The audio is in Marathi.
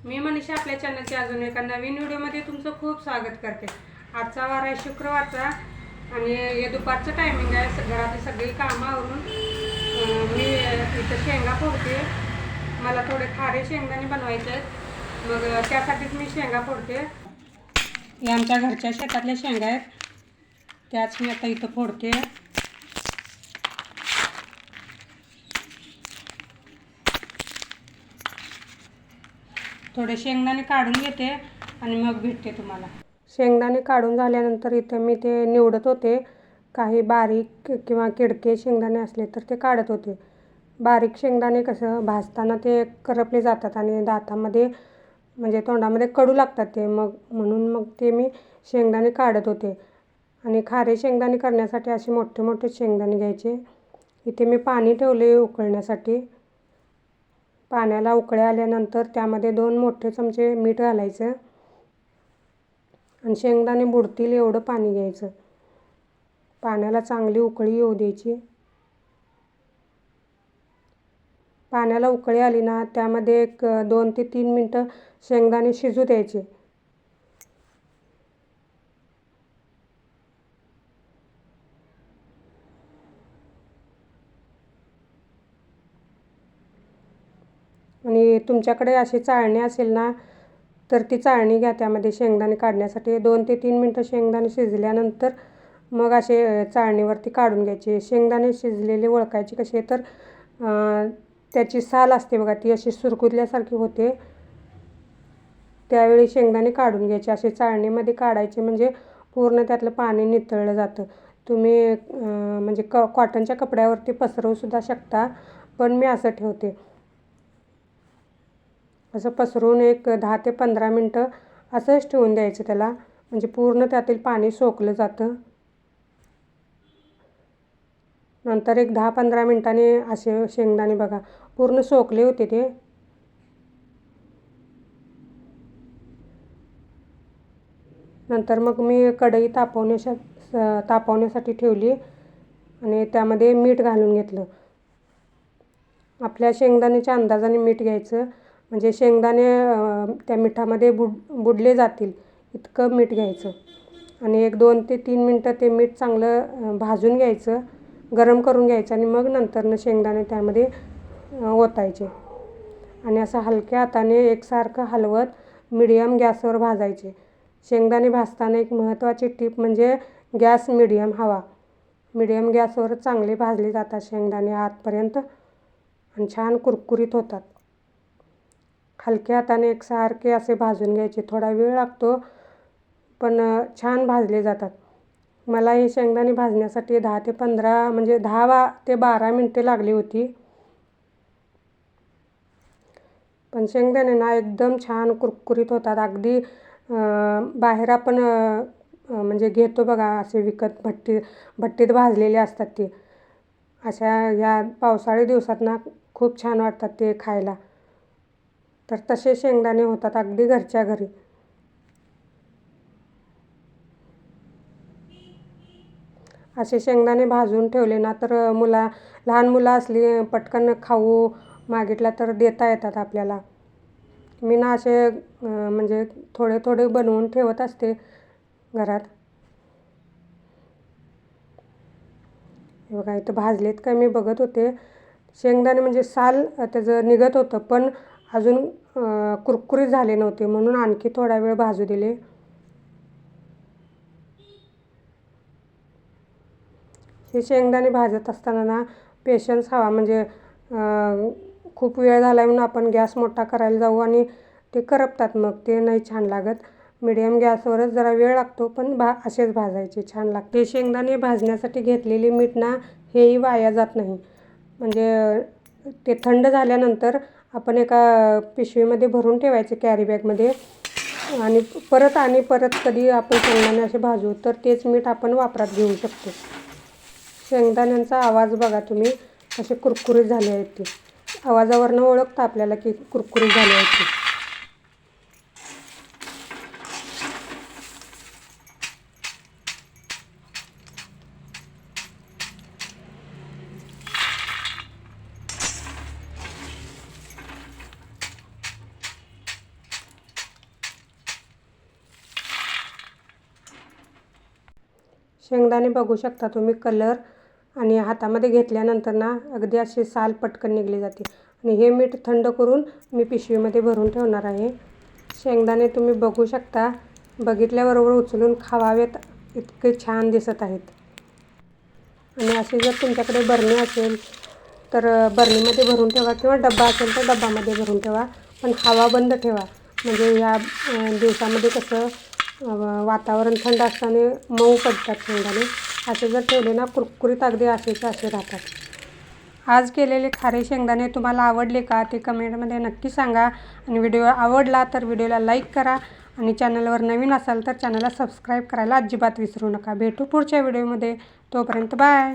मी मनीषा आपल्या चॅनलच्या अजून एका नवीन व्हिडिओमध्ये तुमचं खूप स्वागत करते। आजचा वार आहे शुक्रवारचा आणि हे दुपारचं टायमिंग आहे। घरातली सगळी कामं आवरून मी इथं शेंगा फोडते। मला थोडे खारे शेंगदाणे बनवायचे आहेत, मग त्यासाठीच मी शेंगा फोडते। हे आमच्या घरच्या शेतातल्या शेंगा आहेत, त्याच मी आता इथं फोडते। थोडे शेंगदाणे काढून घेते आणि मग भेटते तुम्हाला। शेंगदाणे काढून झाल्यानंतर इथे मी ते निवडत होते। काही बारीक किंवा किडके शेंगदाणे असले तर ते काढत होते। बारीक शेंगदाणे कसं भाजताना ते करपले जातात आणि दातामध्ये म्हणजे तोंडामध्ये कडू लागतात ते, म्हणून ते मी शेंगदाणे काढत होते। आणि खारे शेंगदाणे करण्यासाठी असे मोठे मोठे शेंगदाणे घ्यायचे। इथे मी पाणी ठेवले उकळण्यासाठी। पाण्याला उकळी आल्यानंतर त्यामध्ये 2 मोठे चमचे मीठ घालायचं आणि शेंगदाणे बुडतील एवढं पाणी घ्यायचं। पाण्याला चांगली उकळी येऊ द्यायची। पाण्याला उकळी आली ना, त्यामध्ये एक 2 ते 3 मिनिटं शेंगदाणे शिजू द्यायचे। आणि तुमच्याकडे अशी चाळणी असेल ना, तर ती चाळणी घ्या त्यामध्ये शेंगदाणे काढण्यासाठी। 2 ते 3 मिनिटं शेंगदाणे शिजल्यानंतर मग असे चाळणीवरती काढून घ्यायचे। शेंगदाणे शिजलेले ओळखायचे कसे तर त्याची साल असते बघा, ती अशी सुरकुतल्यासारखी होते, त्यावेळी शेंगदाणे काढून घ्यायचे। असे चाळणीमध्ये काढायचे म्हणजे पूर्ण त्यातलं पाणी निथळलं जातं। तुम्ही म्हणजे कॉटनच्या कपड्यावरती पसरवूसुद्धा शकता, पण मी असं ठेवते। असं पसरून एक 10 ते 15 मिनिटं असंच ठेवून द्यायचं त्याला, म्हणजे पूर्ण त्यातील पाणी सोकलं जातं। नंतर एक 10-15 मिनिटांनी असे शेंगदाणे बघा पूर्ण सोकले होते ते। नंतर मग मी कढई तापवण्यासाठी ठेवली आणि त्यामध्ये मीठ घालून घेतलं। आपल्या शेंगदाण्याच्या अंदाजाने मीठ घ्यायचं, म्हणजे शेंगदाणे त्या मिठामध्ये बुडले जातील इतकं मीठ घ्यायचं। आणि एक 2 ते 3 मिनिटं ते मीठ चांगलं भाजून घ्यायचं, गरम करून घ्यायचं आणि मग नंतरनं शेंगदाणे त्यामध्ये ओतायचे आणि असं हलक्या हाताने एकसारखं हलवत मीडियम गॅसवर भाजायचे। शेंगदाणे भाजताना एक महत्त्वाची टीप म्हणजे गॅस मीडियम हवा। मीडियम गॅसवर चांगले भाजले जातात शेंगदाणे आतपर्यंत आणि छान कुरकुरीत होतात। हलक्या हाताने एकसारखे असे भाजून घ्यायचे। थोडा वेळ लागतो पण छान भाजले जातात। मला हे शेंगदाणे भाजण्यासाठी 10 ते 12 मिनिटे लागली होती। पण शेंगदाणे ना एकदम छान कुरकुरीत होतात। अगदी बाहेर आपण म्हणजे घेतो बघा असे विकत भट्टीत भाजलेले असतात ते, अशा ह्या पावसाळी दिवसात ना खूप छान वाटतात ते खायला। तर तसे शेंगदाणे होतात अगदी घरच्या घरी। असे शेंगदाणे भाजून ठेवले ना तर लहान मुलं असली पटकन खाऊ मागितला तर देता येतात आपल्याला। मी ना असे म्हणजे थोडे थोडे बनवून ठेवत असते घरात। हे बघा इथं भाजलेत का मी बघत होते। शेंगदाणे म्हणजे साल त्याचं निघत होतं, पण अजून कुरकुरीत झाले नव्हते, म्हणून आणखी थोडा वेळ भाजू दिले। हे शेंगदाणे भाजत असताना ना पेशन्स हवा, म्हणजे खूप वेळ झाला म्हणून आपण गॅस मोठा करायला जाऊ आणि ते करपतात, मग ते नाही छान लागत। मीडियम गॅसवरच जरा वेळ लागतो, पण असेच भाजायचे छान लागते। शेंगदाणे भाजण्यासाठी घेतलेले मीठ ना हेही वाया जात नाही, म्हणजे ते थंड झाल्यानंतर आपण एका पिशवीमध्ये भरून ठेवायचे कॅरी बॅगमध्ये आणि परत कधी आपण शेंगदाणे असे भाजू तर तेच मीठ आपण वापरात घेऊ शकतो। शेंगदाण्यांचा आवाज बघा तुम्ही कसे कुरकुरीत झाले आहेत ते, आवाजावरनं ओळखतं आपल्याला की कुरकुरीत झाले आहेत ते। शेंगदाणे बघू शकता तुम्ही कलर आणि हातामध्ये घेतल्यानंतर ना अगदी अशी साल पटकन निघली जाते. आणि हे मीठ थंड करून मी पिशवीमध्ये भरून ठेवणार आहे. शेंगदाणे तुम्ही बघू शकता, बघितल्याबरोबर उचलून खावावेत इतके छान दिसत आहेत. आणि असे जर तुमच्याकडे बरणी असेल तर बरणीमध्ये भरून ठेवा किंवा डब्बा असेल तर डब्बामध्ये भरून ठेवा, पण हवा बंद ठेवा. म्हणजे या दिवसामध्ये कसं वातावरण थंड असताना मऊ पडतात शेंगदाणे. असे जर ठेवले ना कुरकुरीत अगदी असेचे असे राहतात. आज केलेले खारे शेंगदाणे तुम्हाला आवडले का ते कमेंटमध्ये नक्की सांगा. आणि व्हिडिओ आवडला तर व्हिडिओला लाईक करा आणि चॅनलवर नवीन असाल तर चॅनलला सबस्क्राईब करायला अजिबात विसरू नका. भेटू पुढच्या व्हिडिओमध्ये. तोपर्यंत बाय.